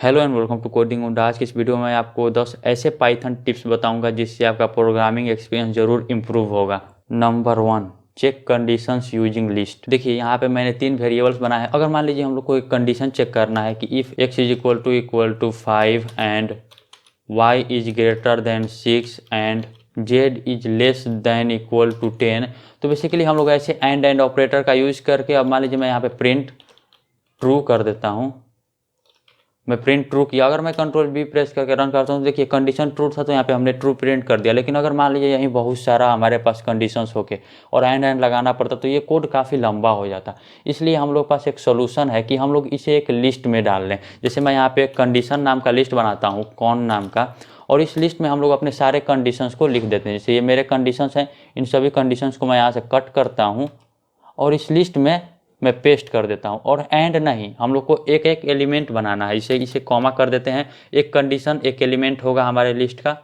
Hello and welcome to coding Gunda. आज की इस वीडियो में आपको 10 ऐसे पाइथन टिप्स बताऊंगा जिससे आपका प्रोग्रामिंग एक्सपीरियंस जरूर इम्प्रूव होगा। नंबर 1, चेक कंडीशंस यूजिंग लिस्ट। देखिए यहाँ पे मैंने 3 वेरिएबल्स बनाए हैं। अगर मान लीजिए हम लोग को एक कंडीशन चेक करना है कि if x is equal to 5 and y is greater than 6 and z is less than equal to 10, तो बेसिकली हम लोग ऐसे एंड ऑपरेटर का यूज करके, अब मान लीजिए मैं यहाँ पे प्रिंट ट्रू कर देता हूँ। मैं प्रिंट ट्रू किया, अगर मैं कंट्रोल बी प्रेस करके रन करता हूँ तो देखिए कंडीशन ट्रू था तो यहाँ पे हमने ट्रू प्रिंट कर दिया। लेकिन अगर मान लीजिए यहीं बहुत सारा हमारे पास कंडीशंस होके और एंड लगाना पड़ता तो ये कोड काफ़ी लंबा हो जाता। इसलिए हम लोग पास एक सोल्यूशन है कि हम लोग इसे एक लिस्ट में डाल लें। जैसे मैं यहाँ पे एक कंडीशन नाम का लिस्ट बनाता हूँ, कौन नाम का, और इस लिस्ट में हम लोग अपने सारे कंडीशंस को लिख देते हैं। जैसे ये मेरे कंडीशंस हैं, इन सभी कंडीशंस को मैं यहाँ से कट करता हूँ और इस लिस्ट में मैं पेस्ट कर देता हूँ। और एंड नहीं, हम लोग को एक एक एलिमेंट बनाना है। इसे कॉमा कर देते हैं। एक कंडीशन एक एलिमेंट होगा हमारे लिस्ट का,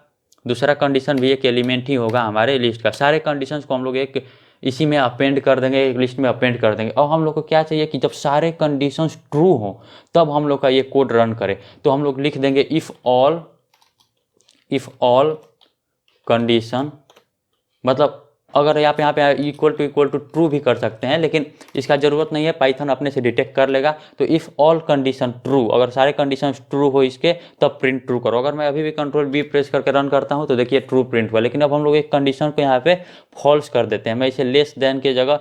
दूसरा कंडीशन भी एक एलिमेंट ही होगा हमारे लिस्ट का। सारे कंडीशंस को हम लोग एक इसी में अपेंड कर देंगे, एक लिस्ट में अपेंड कर देंगे। और हम लोग को क्या चाहिए कि जब सारे कंडीशंस ट्रू हो तब हम लोग का ये कोड रन करे। तो हम लोग लिख देंगे इफ़ ऑल कंडीशन, मतलब अगर यहाँ पे इक्वल टू ट्रू भी कर सकते हैं, लेकिन इसका ज़रूरत नहीं है, पाइथन अपने से डिटेक्ट कर लेगा। तो इफ़ ऑल कंडीशन ट्रू, अगर सारे कंडीशन ट्रू हो इसके तब प्रिंट ट्रू करो। अगर मैं अभी भी कंट्रोल बी प्रेस करके रन करता हूँ तो देखिए ट्रू प्रिंट हुआ। लेकिन अब हम लोग एक कंडीशन को यहाँ पे फॉल्स कर देते हैं। मैं इसे लेस देन के जगह,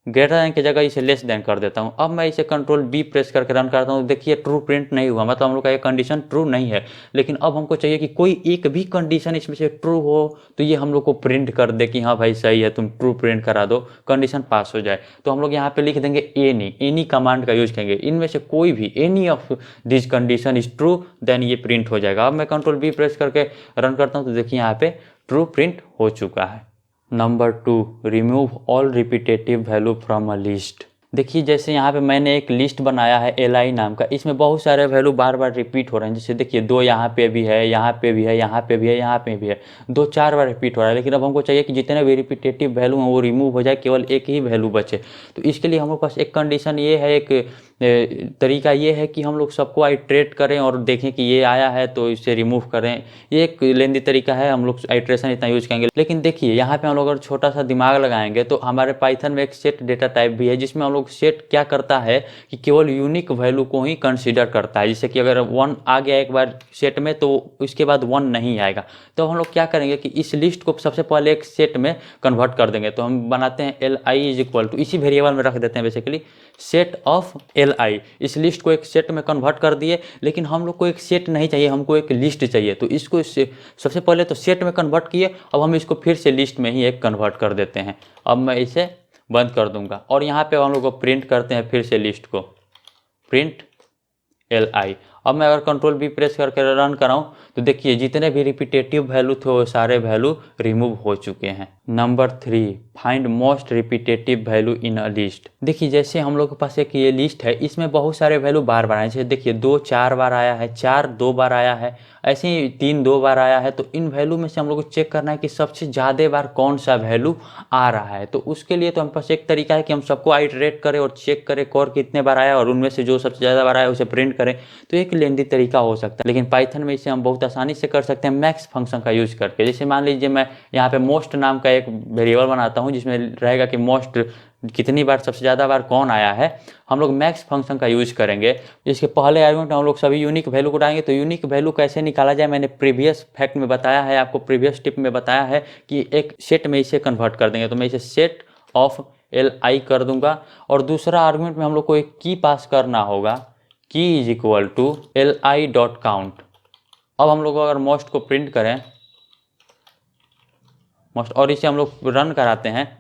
ग्रेटर देन की जगह इसे लेस देन कर देता हूँ। अब मैं इसे कंट्रोल बी प्रेस करके रन करता हूँ, देखिए ट्रू प्रिंट नहीं हुआ, मतलब हम लोग का ये कंडीशन ट्रू नहीं है। लेकिन अब हमको चाहिए कि कोई एक भी कंडीशन इसमें से ट्रू हो तो ये हम लोग को प्रिंट कर दे कि हाँ भाई सही है, तुम ट्रू प्रिंट करा दो, कंडीशन पास हो जाए। तो हम लोग यहाँ पे लिख देंगे एनी कमांड का यूज करेंगे, इनमें से कोई भी any of this condition is true, then ये प्रिंट हो जाएगा। अब मैं कंट्रोल बी प्रेस करके रन करता हूँ तो देखिए यहाँ पे ट्रू प्रिंट हो चुका है। Number 2, remove all repetitive value from a list. देखिए जैसे यहाँ पे मैंने एक लिस्ट बनाया है li नाम का, इसमें बहुत सारे वैल्यू बार बार रिपीट हो रहे हैं। जैसे देखिए 2 यहाँ पे भी है, यहाँ पे भी है, यहाँ पे भी है, यहाँ पे भी है, 2-4 बार रिपीट हो रहा है। लेकिन अब हमको चाहिए कि जितने भी रिपीटेटिव वैल्यू हैं वो रिमूव हो जाए, केवल एक ही वैल्यू बचे। तो इसके लिए हमारे पास एक कंडीशन ये है, एक तरीका ये है कि हम लोग सबको आइट्रेट करें और देखें कि ये आया है तो इसे रिमूव करें। ये एक लेंदी तरीका है, हम लोग आइट्रेशन इतना यूज करेंगे। लेकिन देखिए यहाँ पे हम लोग अगर छोटा सा दिमाग लगाएंगे तो हमारे पाइथन में एक सेट डेटा टाइप भी है, जिसमें हम लोग सेट क्या करता है कि केवल यूनिक वैल्यू को ही कंसीडर करता है। जैसे कि अगर 1 आ गया एक बार सेट में तो उसके बाद 1 नहीं आएगा। तो हम लोग क्या करेंगे कि इस लिस्ट को सबसे पहले एक सेट में कन्वर्ट कर देंगे। तो हम बनाते हैं li इज इक्वल टू, इसी वेरिएबल में रख देते हैं बेसिकली, सेट ऑफ li। इस लिस्ट को एक सेट में कन्वर्ट कर दिए। लेकिन हम लोग को एक सेट नहीं चाहिए, हमको एक लिस्ट चाहिए। तो इसको सबसे पहले तो सेट में कन्वर्ट किए, अब हम इसको फिर से लिस्ट में ही एक कन्वर्ट कर देते हैं। अब मैं इसे बंद कर दूंगा और यहाँ पे हम लोग को प्रिंट करते हैं फिर से लिस्ट को, प्रिंट li। अब मैं अगर कंट्रोल बी प्रेस करके रन कराऊं तो देखिए जितने भी रिपीटेटिव वैल्यू थे वो सारे वैल्यू रिमूव हो चुके हैं। Number 3, find most repetitive value in a list. देखिए जैसे हम लोग के पास एक ये लिस्ट है, इसमें बहुत सारे वैल्यू बार बार आए। जैसे देखिए 2 4 बार आया है, 4 2 बार आया है, ऐसे ही 3 2 बार आया है। तो इन वैल्यू में से हम लोग को चेक करना है कि सबसे ज़्यादा बार कौन सा वैल्यू आ रहा है। तो उसके लिए तो हमारे पास एक तरीका है कि हम सबको आइटरेट करें और चेक करें कौन कितने बार आया और उनमें से जो सबसे ज़्यादा बार आया उसे प्रिंट करें। तो एक लेंदी तरीका हो सकता है, लेकिन पाइथन में इसे हम बहुत आसानी से कर सकते हैं मैक्स फंक्शन का यूज करके। जैसे मान लीजिए मैं यहाँ पे मोस्ट नाम का एक वेरिएबल बनाता हूँ जिसमें रहेगा कि मोस्ट कितनी बार, सबसे ज़्यादा बार कौन आया है। हम लोग मैक्स फंक्शन का यूज करेंगे। इसके पहले आर्गुमेंट हम लोग सभी यूनिक वैल्यू को डालेंगे। तो यूनिक वैल्यू कैसे निकाला जाए मैंने प्रीवियस फैक्ट में बताया है, आपको प्रीवियस टिप में बताया है कि एक सेट में इसे कन्वर्ट कर देंगे। तो मैं इसे सेट ऑफ li कर दूंगा और दूसरा आर्गुमेंट में हम लोग को एक की पास करना होगा, key is equal to li dot count. अब हम लोग अगर मोस्ट को प्रिंट करें, मोस्ट, और इसे हम लोग रन कराते हैं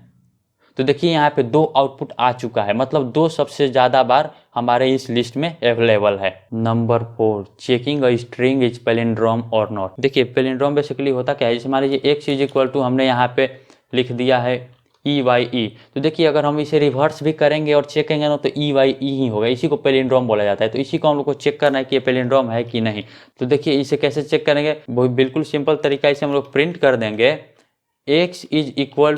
तो देखिए यहाँ पे 2 आउटपुट आ चुका है, मतलब 2 सबसे ज़्यादा बार हमारे इस लिस्ट में अवेलेबल है। Number 4, checking a string is palindrome और नॉट। देखिए पैलिंड्रोम बेसिकली होता क्या है, जैसे मान लीजिए x इज इक्वल टू हमने यहाँ पे लिख दिया है EYE। तो देखिए अगर हम इसे रिवर्स भी करेंगे और चेक करेंगे ना तो EYE ही होगा। इसी को पैलिंड्रोम बोला जाता है। तो इसी को हम लोग को चेक करना है कि ये पैलिंड्रोम है कि नहीं। तो देखिए इसे कैसे चेक करेंगे, वो बिल्कुल सिंपल तरीका, इसे हम लोग प्रिंट कर देंगे x is equal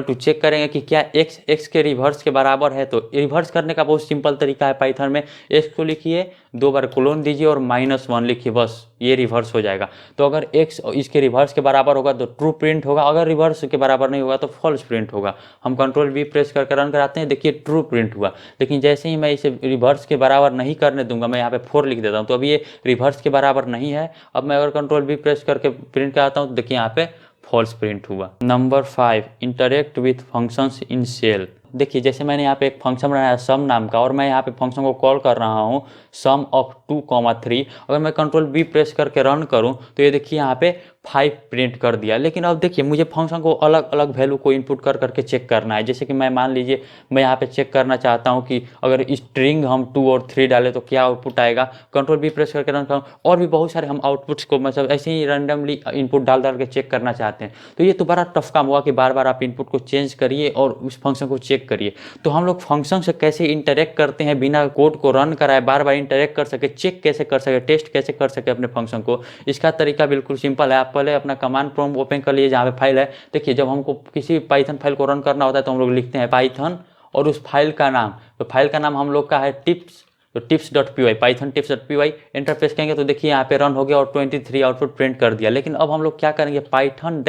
to check करेंगे कि क्या x के रिवर्स के बराबर है। तो रिवर्स करने का बहुत सिंपल तरीका है पाइथन में, x को लिखिए, 2 बार कोलोन दीजिए और -1 लिखिए, बस ये रिवर्स हो जाएगा। तो अगर x इसके रिवर्स के बराबर होगा तो ट्रू प्रिंट होगा, अगर रिवर्स के बराबर नहीं होगा तो फॉल्स प्रिंट होगा। हम कंट्रोल V प्रेस करके रन कराते हैं, देखिए ट्रू प्रिंट हुआ। लेकिन जैसे ही मैं इसे रिवर्स के बराबर नहीं करने दूंगा, मैं यहाँ पे 4 लिख देता हूँ, तो अभी ये रिवर्स के बराबर नहीं है। अब मैं अगर कंट्रोल V प्रेस करके प्रिंट कराता हूँ तो देखिए यहाँ पे फॉल्स प्रिंट हुआ। नंबर 5, interact with functions in shell. देखिए जैसे मैंने यहाँ पे एक फंक्शन बनाया सम नाम का, और मैं यहाँ पे फंक्शन को कॉल कर रहा हूँ सम ऑफ 2, 3। अगर मैं कंट्रोल V प्रेस करके रन करूँ तो ये देखिए यहाँ पे 5 प्रिंट कर दिया। लेकिन अब देखिए मुझे फंक्शन को अलग अलग वैल्यू को इनपुट कर करके चेक करना है। जैसे कि मैं मान लीजिए मैं यहाँ पे चेक करना चाहता हूँ कि अगर स्ट्रिंग हम 2 और 3 डालें तो क्या आउटपुट आएगा। कंट्रोल V प्रेस करके रन करूँ, और भी बहुत सारे हम आउटपुट्स को मतलब ऐसे ही रैंडमली इनपुट डाल डाल के चेक करना चाहते हैं। तो ये तो बड़ा टफ काम हुआ कि बार बार आप इनपुट को चेंज करिए और उस फंक्शन को चेक करिए। तो हम लोग फंक्शन से कैसे इंटरेक्ट करते हैं बिना कोड को रन कराए, बार बार इंटरेक्ट कर सके, चेक कैसे कर सके, टेस्ट कैसे कर सके अपने फंक्शन को, इसका तरीका बिल्कुल सिंपल है। आप पहले अपना कमांड प्रॉम्प्ट ओपन कर लीजिए जहाँ पे फाइल है। देखिए जब हमको किसी पाइथन फाइल को रन करना होता है तो हम लोग लिखते हैं पाइथन और उस फाइल का नाम, तो फाइल का नाम हम लोग का है टिप्स, तो tips.py, Python tips.py enter press करेंगे तो देखिए यहाँ पे रन हो गया और 23 आउटपुट प्रिंट कर दिया। लेकिन अब हम लोग क्या करेंगे, पाइथन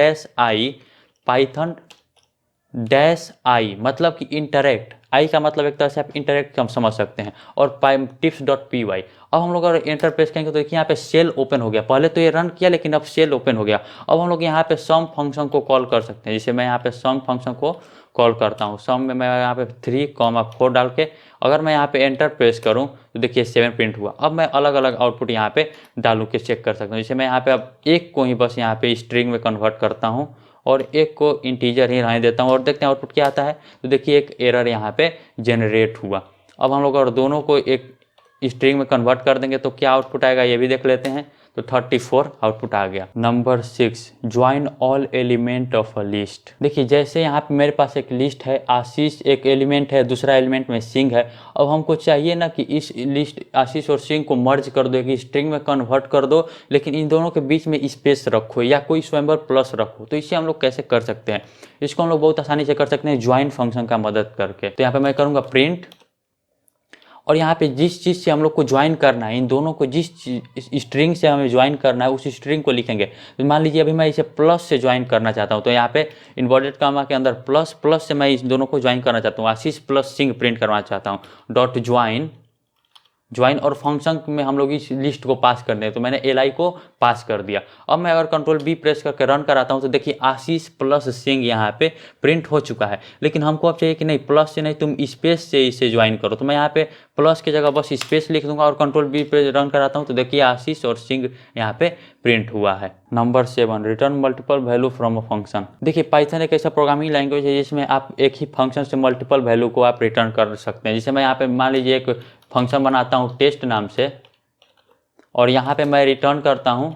-i मतलब कि इंटरेक्ट, आई का मतलब एक तरह से आप इंटरेक्ट हम समझ सकते हैं, और tips.py। अब हम लोग अगर एंटर प्रेस करेंगे तो देखिए यहाँ पे सेल ओपन हो गया। पहले तो ये रन किया लेकिन अब सेल ओपन हो गया। अब हम लोग यहाँ पे सम फंक्शन को कॉल कर सकते हैं। जैसे मैं यहाँ पे सम फंक्शन को कॉल करता हूँ, सम में मैं यहाँ पे 3, 4 डाल के अगर मैं यहाँ पे एंटर प्रेस करूँ तो देखिए 7 प्रिंट हुआ। अब मैं अलग अलग आउटपुट यहाँ पे डालू के चेक कर सकता हूँ। जैसे मैं यहाँ पे अब एक को ही बस यहाँ पे स्ट्रिंग में कन्वर्ट करता हूँ और एक को इंटीजर ही रहने देता हूँ और देखते हैं आउटपुट क्या आता है। तो देखिए एक एरर यहाँ पे जनरेट हुआ। अब हम लोग अगर दोनों को एक स्ट्रिंग में कन्वर्ट कर देंगे तो क्या आउटपुट आएगा ये भी देख लेते हैं। तो 34 आउटपुट आ गया। Number 6, join all element of a list. देखिए जैसे यहाँ पे मेरे पास एक लिस्ट है, आशीष एक एलिमेंट है, दूसरा एलिमेंट में सिंह है। अब हमको चाहिए ना कि इस लिस्ट आशीष और सिंह को मर्ज कर दो, कि स्ट्रिंग में कन्वर्ट कर दो, लेकिन इन दोनों के बीच में स्पेस रखो या कोई स्वयंवर प्लस रखो। तो इसे हम लोग कैसे कर सकते हैं, इसको हम लोग बहुत आसानी से कर सकते हैं ज्वाइन फंक्शन का मदद करके। तो यहाँ पे मैं करूँगा प्रिंट, और यहाँ पे जिस चीज़ से हम लोग को ज्वाइन करना है, इन दोनों को जिस स्ट्रिंग से हमें ज्वाइन करना है उस स्ट्रिंग को लिखेंगे। तो मान लीजिए अभी मैं इसे प्लस से ज्वाइन करना चाहता हूँ, तो यहाँ पे इन्वर्टेड कामा के अंदर प्लस से मैं इस दोनों को ज्वाइन करना चाहता हूँ, आशीष प्लस सिंह प्रिंट करना चाहता हूँ, डॉट ज्वाइन और फंक्शन में हम लोग इस लिस्ट को पास करने हैं। तो मैंने li को पास कर दिया। अब मैं अगर कंट्रोल B प्रेस करके रन कराता हूँ तो देखिए आशीष प्लस सिंह यहाँ पे प्रिंट हो चुका है। लेकिन हमको अब चाहिए कि नहीं प्लस से नहीं, तुम स्पेस से इसे ज्वाइन करो। तो मैं यहाँ पे प्लस की जगह बस स्पेस लिख दूंगा और कंट्रोल B पे रन कराता हूँ तो देखिए आशीष और सिंह यहाँ पे प्रिंट हुआ है। Number 7, return multiple value from a function. देखिए पाइथन एक ऐसा प्रोग्रामिंग लैंग्वेज है जिसमें आप एक ही फंक्शन से मल्टीपल वैल्यू को आप रिटर्न कर सकते हैं। जैसे मैं यहाँ पे मान लीजिए एक फंक्शन बनाता हूँ टेस्ट नाम से, और यहाँ पे मैं रिटर्न करता हूँ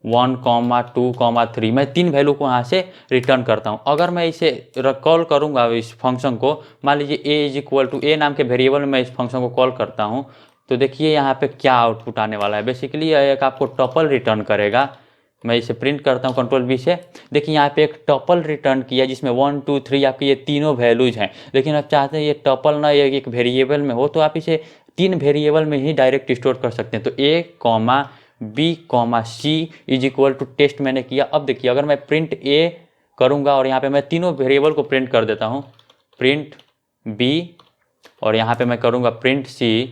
1, 2, 3, मैं 3 वैल्यू को यहाँ से रिटर्न करता हूँ। अगर मैं इसे कॉल करूँगा इस फंक्शन को, मान लीजिए a is equal to a नाम के वेरिएबल में मैं इस फंक्शन को कॉल करता हूँ, तो देखिए यहाँ पे क्या आउटपुट आने वाला है। बेसिकली एक आपको टपल रिटर्न करेगा। मैं इसे प्रिंट करता हूँ कंट्रोल B से, देखिए यहाँ पे एक टपल रिटर्न किया जिसमें 1, 2, 3 आपके ये तीनों वैल्यूज हैं। लेकिन आप चाहते हैं ये टपल ना ये एक वेरिएबल में हो, तो आप इसे 3 वेरिएबल में ही डायरेक्ट स्टोर कर सकते हैं। तो a, b, c is equal to test मैंने किया। अब देखिए अगर मैं प्रिंट a करूँगा और यहाँ पे मैं तीनों वेरिएबल को प्रिंट कर देता हूँ, प्रिंट b और यहाँ पे मैं करूँगा प्रिंट c।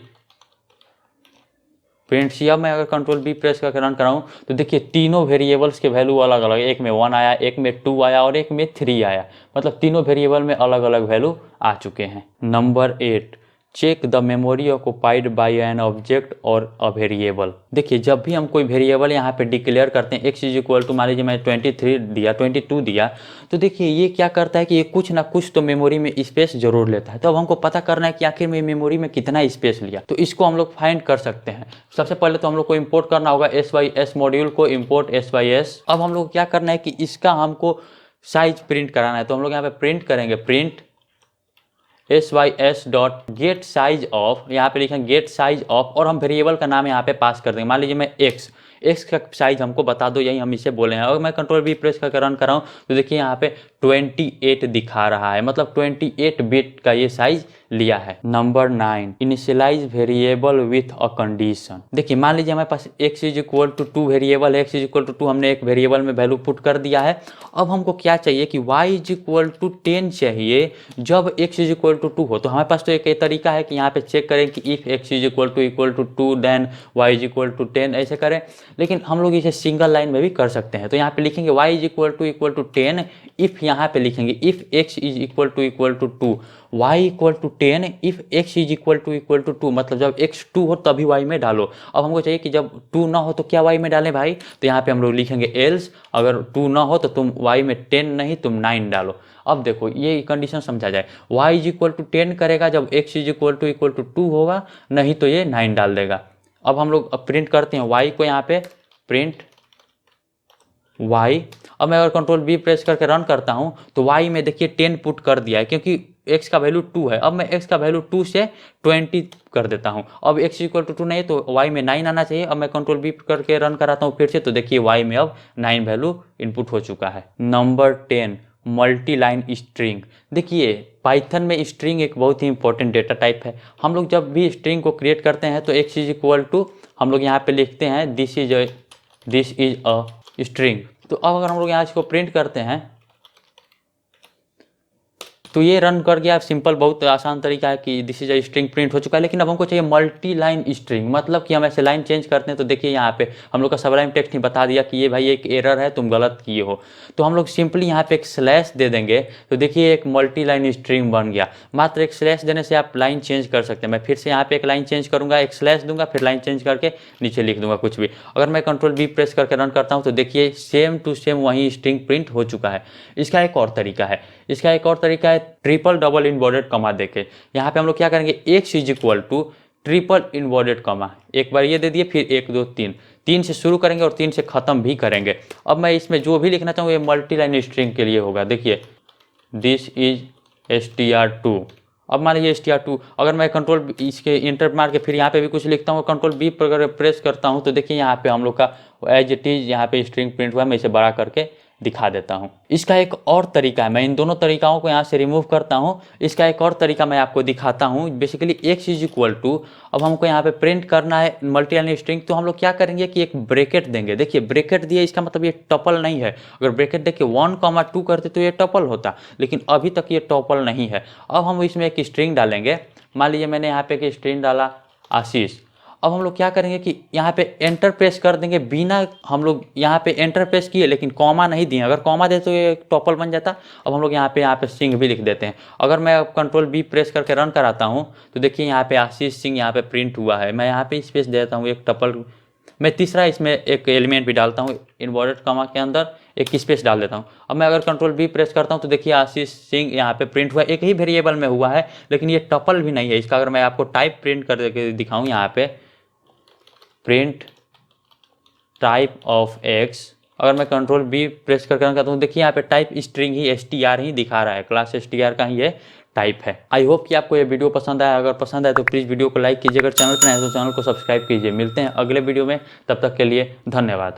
अब मैं अगर कंट्रोल B प्रेस करके रन कराऊँ तो देखिए तीनों वेरिएबल्स के वैल्यू अलग अलग, एक में 1 आया, एक में 2 आया और एक में 3 आया। मतलब तीनों वेरिएबल में अलग अलग वैल्यू आ चुके हैं। नंबर 8, check the memory occupied by an object और अ वेरिएबल। देखिए जब भी हम कोई वेरिएबल यहाँ पे डिक्लेयर करते हैं, x इज इक्वल टू मान लीजिए मैं 23 दिया, 22 दिया, तो देखिए ये क्या करता है कि ये कुछ ना कुछ तो मेमोरी में स्पेस जरूर लेता है। तो अब हमको पता करना है कि आखिर में मेमोरी में कितना स्पेस लिया। तो इसको हम लोग फाइंड कर सकते हैं। सबसे पहले तो हम लोग को इम्पोर्ट करना होगा SYS मॉड्यूल को, इम्पोर्ट SYS। अब हम लोग क्या करना है कि इसका हमको साइज प्रिंट कराना है। तो हम लोग यहाँ पे प्रिंट करेंगे, print sys dot gate size of, यहाँ पे लिखेंगे गेट साइज ऑफ, और हम वेरिएबल का नाम यहाँ पे पास कर देंगे। मान लीजिए मैं एक्स का साइज हमको बता दो, यही हम इसे बोले हैं। और मैं कंट्रोल बी प्रेस करके रन कर रहा हूँ तो देखिए यहाँ पे 28 दिखा रहा है, मतलब 28 बिट का ये साइज लिया है। नंबर 9, initialize variable with a condition. देखिए मान लीजिए हमारे पास x is equal to 2 variable है, x इज इक्वल टू 2 हमने एक वेरिएबल में वैल्यू पुट कर दिया है। अब हमको क्या चाहिए कि y इज इक्वल टू 10 चाहिए जब x इज इक्वल टू 2 हो। तो हमारे पास तो एक तरीका है कि यहाँ पे चेक करें कि if x is equal to 2 then y is equal to 10, ऐसे करें। लेकिन हम लोग इसे सिंगल लाइन में भी कर सकते हैं। तो यहाँ पे लिखेंगे y is equal to 10, if यहाँ पे लिखेंगे if x is equal to 2, y equal to 10 if x is equal to 2, मतलब जब x 2 हो तभी y में डालो। अब हमको चाहिए कि जब 2 ना हो तो क्या y में डालें भाई, तो यहाँ पे हम लोग लिखेंगे एल्स, अगर 2 ना हो तो तुम y में 10 नहीं तुम 9 डालो। अब देखो ये कंडीशन समझा जाए, y इज इक्वल टू 10 करेगा जब x इज इक्वल टू 2 होगा, नहीं तो ये 9 डाल देगा। अब हम लोग प्रिंट करते हैं y को, यहाँ पे प्रिंट y। अब मैं अगर कंट्रोल बी प्रेस करके रन करता हूं तो y में देखिए 10 पुट कर दिया है, क्योंकि x का वैल्यू 2 है। अब मैं x का वैल्यू 2 से 20 कर देता हूं। अब x इक्वल टू 2 नहीं तो y में 9 आना चाहिए। अब मैं कंट्रोल बी करके रन कराता हूं फिर से, तो देखिए y में अब 9 वैल्यू इनपुट हो चुका है। Number 10, multi line string. देखिए पाइथन में स्ट्रिंग एक बहुत ही इंपॉर्टेंट डेटा टाइप है। हम लोग जब भी स्ट्रिंग को क्रिएट करते हैं तो x इज इक्वल टू हम लोग यहाँ पे लिखते हैं दिस इज अ स्ट्रिंग। तो अब अगर हम लोग यहाँ इसको प्रिंट करते हैं तो ये रन कर गया। सिंपल बहुत आसान तरीका है कि this is a string print हो चुका है। लेकिन अब हमको चाहिए मल्टी लाइन स्ट्रिंग, मतलब कि हम ऐसे लाइन चेंज करते हैं तो देखिए यहाँ पे हम लोग का सबलाइन टेक्स्ट ही बता दिया कि ये भाई एक एरर है, तुम गलत किए हो। तो हम लोग सिंपली यहाँ पे एक स्लैश दे देंगे तो देखिए एक मल्टी लाइन स्ट्रिंग बन गया। मात्र एक स्लैश देने से आप लाइन चेंज कर सकते हैं। मैं फिर से यहाँ पे एक लाइन चेंज करूँगा, एक स्लैश दूंगा, फिर लाइन चेंज करके नीचे लिख दूंगा कुछ भी। अगर मैं कंट्रोल बी प्रेस करके रन करता हूँ तो देखिए सेम टू सेम वही स्ट्रिंग प्रिंट हो चुका है। इसका एक और तरीका है, ट्रिपल डबल इनवर्टेड कॉमा देके। यहाँ पे हम लोग क्या करेंगे, x is equal to triple inverted comma, एक बार ये दे दिए, फिर 1 2 3 से शुरू करेंगे और 3 से खत्म भी करेंगे। अब मैं इसमें जो भी लिखना चाहूँ ये मल्टी लाइन स्ट्रिंग के लिए होगा। देखिए दिस इज str2। अब मान लीजिए str2, अगर मैं कंट्रोल इसके इंटर मार के फिर यहाँ पे भी कुछ लिखता हूँ, कंट्रोल बी पर प्रेस करता हूँ तो देखिए यहाँ पे हम लोग का एज इट इज यहाँ पे स्ट्रिंग प्रिंट हुआ है। मैं इसे बड़ा करके दिखा देता हूँ। इसका एक और तरीका है, मैं इन दोनों तरीकाओं को यहाँ से रिमूव करता हूँ। इसका एक और तरीका मैं आपको दिखाता हूँ। Basically x is equal to, अब हमको यहाँ पे प्रिंट करना है मल्टी लाइन स्ट्रिंग, तो हम लोग क्या करेंगे कि एक ब्रैकेट देंगे। देखिए ब्रैकेट दिए, इसका मतलब ये टपल नहीं है। अगर ब्रैकेट देखिए 1, 2 करते तो ये टपल होता, लेकिन अभी तक ये टपल नहीं है। अब हम इसमें एक स्ट्रिंग डालेंगे। मान लीजिए मैंने यहाँ पे एक स्ट्रिंग डाला आशीष। अब हम लोग क्या करेंगे कि यहाँ पे एंटर प्रेस कर देंगे, बिना हम लोग यहाँ पे एंटर प्रेस किए लेकिन कॉमा नहीं दिए। अगर कॉमा दे तो ये टॉपल बन जाता। अब हम लोग यहाँ पे सिंह भी लिख देते हैं। अगर मैं कंट्रोल बी प्रेस करके रन कराता हूँ तो देखिए यहाँ पे आशीष सिंह यहाँ पे प्रिंट हुआ है। मैं यहाँ पे स्पेस देता हूँ एक टपल, मैं तीसरा इसमें एक एलिमेंट भी डालता हूँ, इनवर्टेड कॉमा के अंदर एक स्पेस डाल देता हूँ। अब मैं अगर कंट्रोल बी प्रेस करता हूँ तो देखिए आशीष सिंह यहाँ पे प्रिंट हुआ, एक ही वेरिएबल में हुआ है लेकिन ये टपल भी नहीं है। इसका अगर मैं आपको टाइप प्रिंट करके दिखाऊँ, यहाँ पे प्रिंट टाइप ऑफ x, अगर मैं कंट्रोल बी प्रेस करके रन करता हूँ देखिए यहाँ पे टाइप स्ट्रिंग ही str ही दिखा रहा है, क्लास str का ही ये टाइप है। आई होप कि आपको ये वीडियो पसंद आया। अगर पसंद आए तो प्लीज़ वीडियो को लाइक कीजिए, अगर चैनल पर नए हैं तो चैनल को सब्सक्राइब कीजिए। मिलते हैं अगले वीडियो में, तब तक के लिए धन्यवाद।